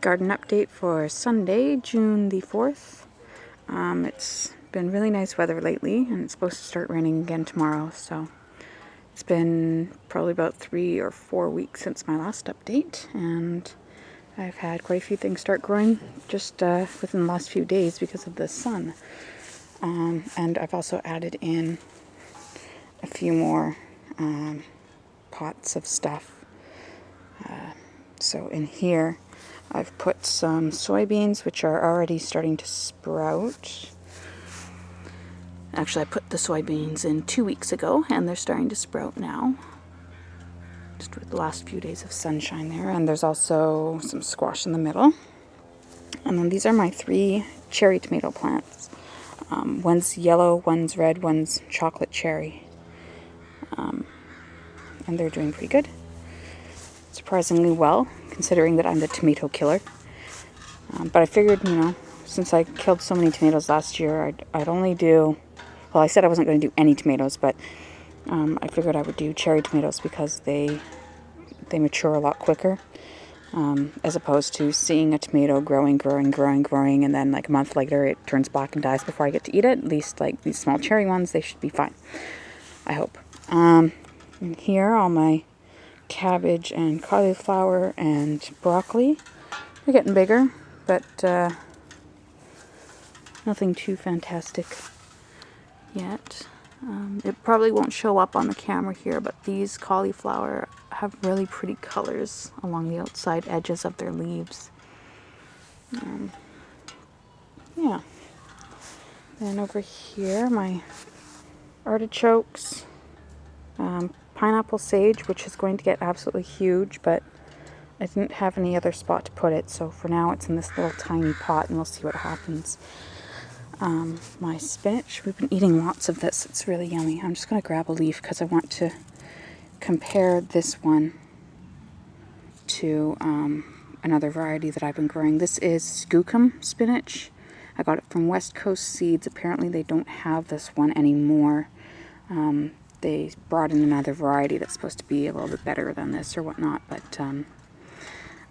garden update for Sunday, June the 4th. It's been really nice weather lately, and it's supposed to start raining again tomorrow, so it's been probably about 3 or 4 weeks since my last update, and I've had quite a few things start growing just within the last few days because of the sun. And I've also added in a few more pots of stuff. So in here I've put some soybeans, which are already starting to sprout. Actually, I put the soybeans in 2 weeks ago, and they're starting to sprout now. Just with the last few days of sunshine there. And there's also some squash in the middle. And then these are my 3 cherry tomato plants. One's yellow, one's red, one's chocolate cherry. And they're doing pretty good. Surprisingly well, considering that I'm the tomato killer. But I figured, since I killed so many tomatoes last year, I'd only do... Well, I said I wasn't going to do any tomatoes, but I figured I would do cherry tomatoes because they mature a lot quicker. As opposed to seeing a tomato growing, and then like a month later it turns black and dies before I get to eat it. At least like these small cherry ones, they should be fine. I hope. And here, all my cabbage and cauliflower and broccoli. They're getting bigger, but nothing too fantastic yet. It probably won't show up on the camera here, but these cauliflower have really pretty colors along the outside edges of their leaves. Yeah. Then over here, my artichokes, pineapple sage, which is going to get absolutely huge, but I didn't have any other spot to put it, so for now it's in this little tiny pot, and we'll see what happens. My spinach, we've been eating lots of this. It's really yummy. I'm just going to grab a leaf because I want to compare this one to another variety that I've been growing. This is skookum spinach. I got it from West Coast Seeds. Apparently they don't have this one anymore. They brought in another variety that's supposed to be a little bit better than this or whatnot, but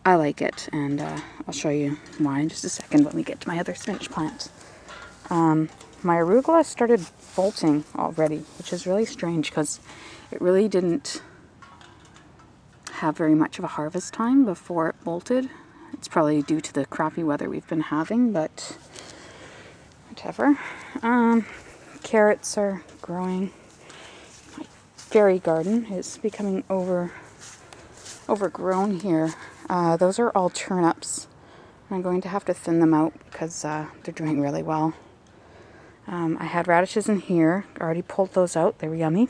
I like it, and I'll show you why in just a second when we get to my other spinach plants. My arugula started bolting already, which is really strange because it really didn't have very much of a harvest time before it bolted. It's probably due to the crappy weather we've been having, but whatever. Carrots are growing. My fairy garden is becoming overgrown here. Those are all turnips. I'm going to have to thin them out because they're doing really well. I had radishes in here. Already pulled those out. They were yummy.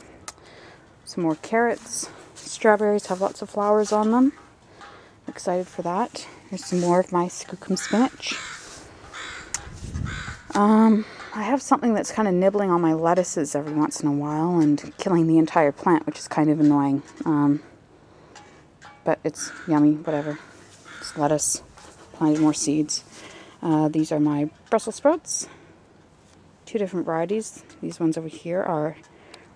Some more carrots. Strawberries have lots of flowers on them. I'm excited for that. Here's some more of my skookum spinach. I have something that's kind of nibbling on my lettuces every once in a while and killing the entire plant, which is kind of annoying. But it's yummy, whatever. It's lettuce. Plenty more seeds. These are my Brussels sprouts. 2 different varieties. These ones over here are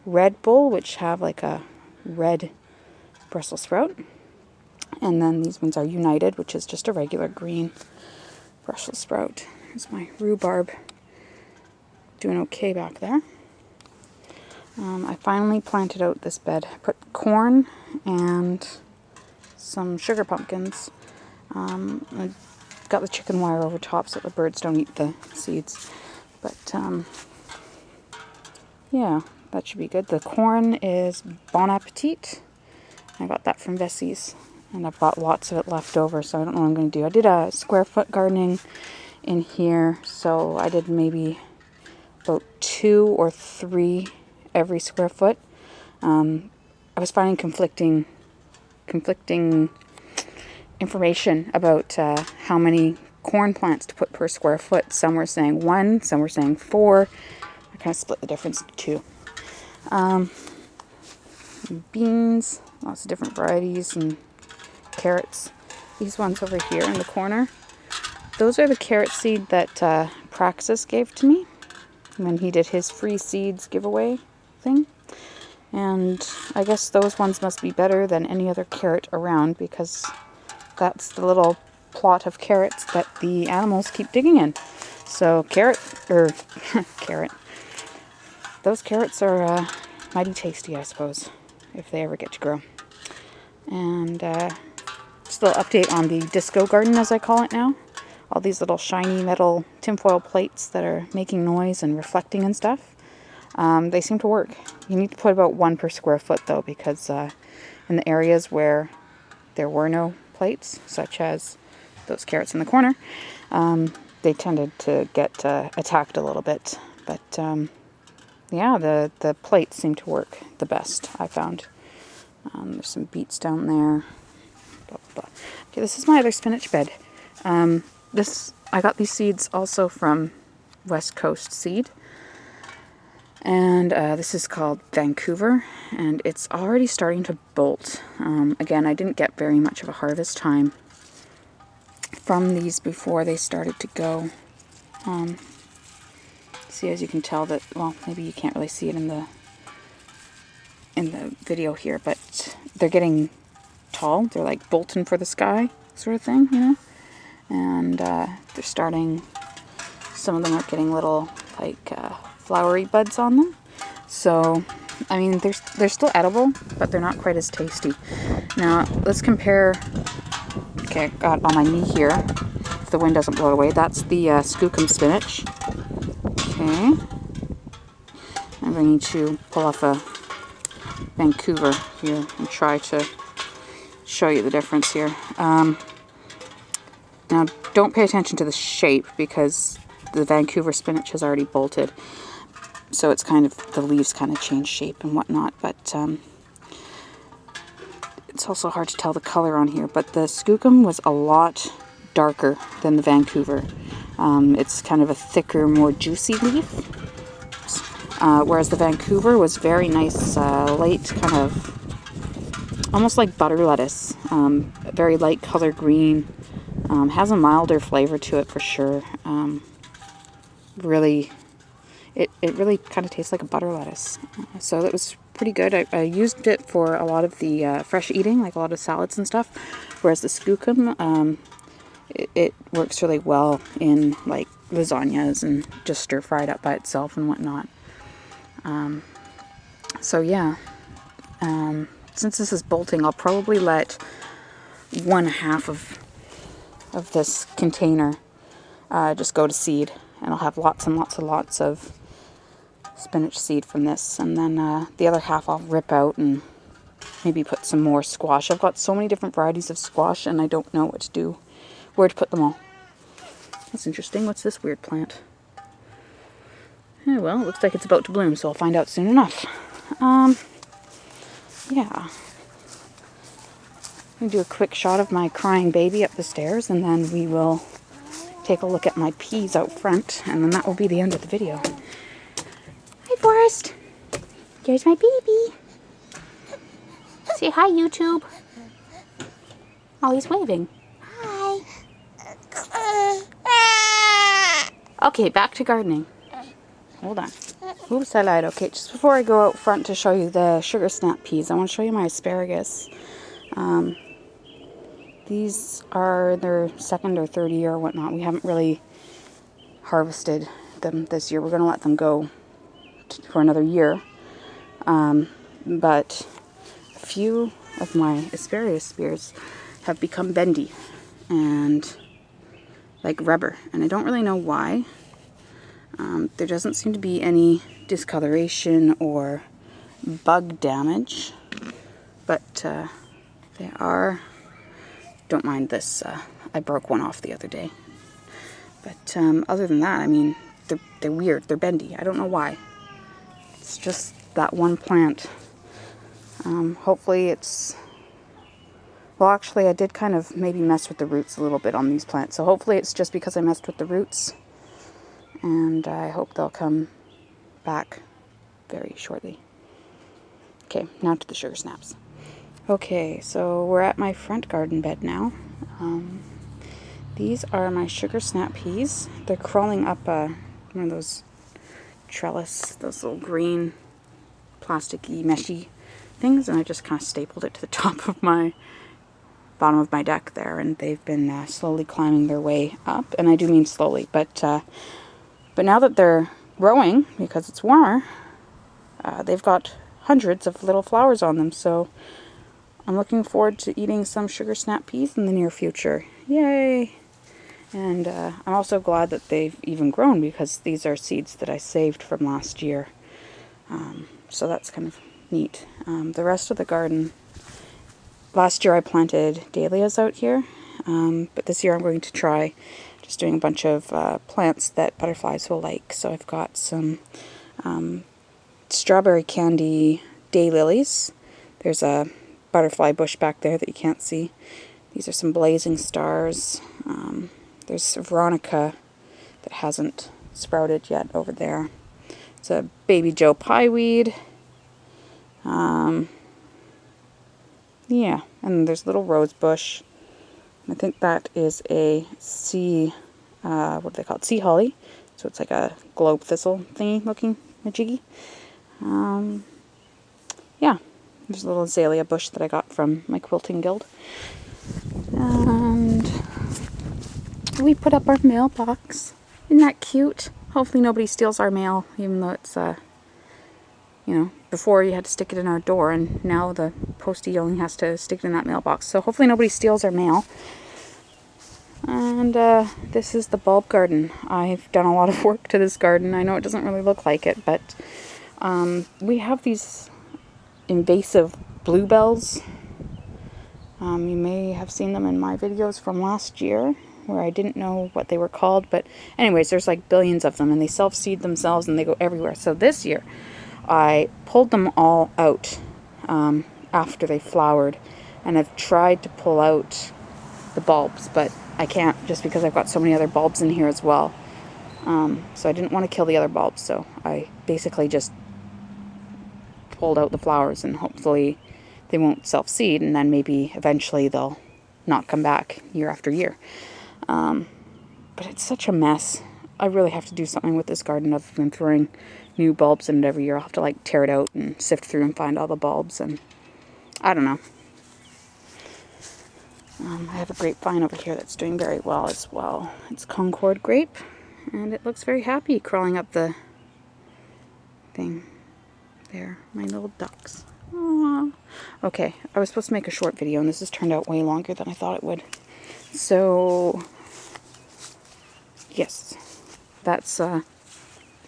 Red Bull, which have like a red Brussels sprout. And then these ones are United, which is just a regular green Brussels sprout. Here's my rhubarb. Doing okay back there. I finally planted out this bed. I put corn and some sugar pumpkins. I got the chicken wire over top so the birds don't eat the seeds. But, yeah, that should be good. The corn is Bon Appetit. I got that from Vessie's, and I've got lots of it left over, so I don't know what I'm going to do. I did a square foot gardening in here, so I did maybe about 2 or 3 every square foot. I was finding conflicting information about how many corn plants to put per square foot. Some were saying 1, some were saying 4. I kind of split the difference into 2. Beans, lots of different varieties, and carrots. These ones over here in the corner, those are the carrot seed that Praxis gave to me when he did his free seeds giveaway thing. And I guess those ones must be better than any other carrot around because that's the little plot of carrots that the animals keep digging in. So carrot, those carrots are mighty tasty, I suppose, if they ever get to grow. And still update on the disco garden, as I call it now. All these little shiny metal tinfoil plates that are making noise and reflecting and stuff. They seem to work. You need to put about 1 per square foot though, because in the areas where there were no plates, such as those carrots in the corner, they tended to get attacked a little bit. But yeah, the plates seem to work the best, I found. There's some beets down there. Blah, blah, blah. Okay, this is my other spinach bed. I got these seeds also from West Coast Seed. And this is called Vancouver, and it's already starting to bolt. Again, I didn't get very much of a harvest time from these before they started to go. See, as you can tell that, well, maybe you can't really see it in the video here, but they're getting tall. They're like bolting for the sky sort of thing, you know? And they're starting, some of them are getting little like flowery buds on them. So, I mean, they're still edible, but they're not quite as tasty. Now, let's compare. Okay, I got on my knee here, if the wind doesn't blow it away. That's the skookum spinach. Okay. I'm going to pull off a Vancouver here and try to show you the difference here. Now, don't pay attention to the shape because the Vancouver spinach has already bolted. So it's kind of, the leaves kind of change shape and whatnot. But it's also hard to tell the color on here. But the skookum was a lot darker than the Vancouver. It's kind of a thicker, more juicy leaf. Whereas the Vancouver was very nice, light, kind of almost like butter lettuce. Very light color green. Has a milder flavor to it for sure. Really, it really kind of tastes like a butter lettuce. So that was pretty good. I used it for a lot of the fresh eating, like a lot of salads and stuff. Whereas the skookum, it works really well in like lasagnas and just stir fried up by itself and whatnot. So yeah, since this is bolting, I'll probably let 1/2 of this container just go to seed, and I'll have lots and lots of spinach seed from this, and then the other half I'll rip out and maybe put some more squash. I've got so many different varieties of squash and I don't know what to do, where to put them all. That's interesting. What's this weird plant? Yeah, well, it looks like it's about to bloom, so I'll find out soon enough. Yeah. I'm going to do a quick shot of my crying baby up the stairs, and then we will take a look at my peas out front, and then that will be the end of the video. Hi, Forrest. There's my baby. Say hi, YouTube. Oh, he's waving. Hi. Okay, back to gardening. Hold on. Oops, I lied. Okay, just before I go out front to show you the sugar snap peas, I want to show you my asparagus. These are their second or third year or whatnot. We haven't really harvested them this year. We're going to let them go for another year. But a few of my asparagus spears have become bendy and like rubber. And I don't really know why. There doesn't seem to be any discoloration or bug damage. But they are... Don't mind this. I broke one off the other day. But other than that, I mean, they're weird. They're bendy. I don't know why. It's just that one plant. Hopefully it's... Well, actually, I did kind of maybe mess with the roots a little bit on these plants. So hopefully it's just because I messed with the roots. And I hope they'll come back very shortly. Okay, now to the sugar snaps. Okay, so we're at my front garden bed now. These are my sugar snap peas. They're crawling up one of those trellis, those little green plasticky meshy things, and I just kind of stapled it to the top of my bottom of my deck there, and they've been slowly climbing their way up, and I do mean slowly, but now that they're growing, because it's warmer, they've got hundreds of little flowers on them, so I'm looking forward to eating some sugar snap peas in the near future. Yay! And I'm also glad that they've even grown, because these are seeds that I saved from last year. So that's kind of neat. The rest of the garden, last year I planted dahlias out here, but this year I'm going to try just doing a bunch of plants that butterflies will like. So I've got some strawberry candy daylilies. There's a butterfly bush back there that you can't see. These are some blazing stars. There's Veronica that hasn't sprouted yet over there. It's a baby Joe pieweed. Yeah, and there's little rose bush. I think that is a what do they call it? Sea holly. So it's like a globe thistle thingy looking majiggy. Yeah, there's a little azalea bush that I got from my quilting guild. And we put up our mailbox. Isn't that cute? Hopefully nobody steals our mail, even though it's, before you had to stick it in our door, and now the postie only has to stick it in that mailbox. So hopefully nobody steals our mail. And this is the bulb garden. I've done a lot of work to this garden. I know it doesn't really look like it, but we have these invasive bluebells. You may have seen them in my videos from last year, where I didn't know what they were called, but anyways, there's like billions of them, and they self-seed themselves, and they go everywhere. So this year, I pulled them all out after they flowered, and I've tried to pull out the bulbs, but I can't, just because I've got so many other bulbs in here as well. So I didn't want to kill the other bulbs, so I basically just pulled out the flowers, and hopefully they won't self-seed, and then maybe eventually they'll not come back year after year. But it's such a mess. I really have to do something with this garden other than throwing new bulbs in it every year. I'll have to like tear it out and sift through and find all the bulbs, and I don't know. I have a grapevine over here that's doing very well as well. It's Concord grape, and it looks very happy crawling up the thing. There, my little ducks. Aww. Okay, I was supposed to make a short video, and this has turned out way longer than I thought it would. So, yes, that's the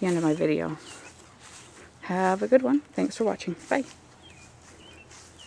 end of my video. Have a good one. Thanks for watching. Bye.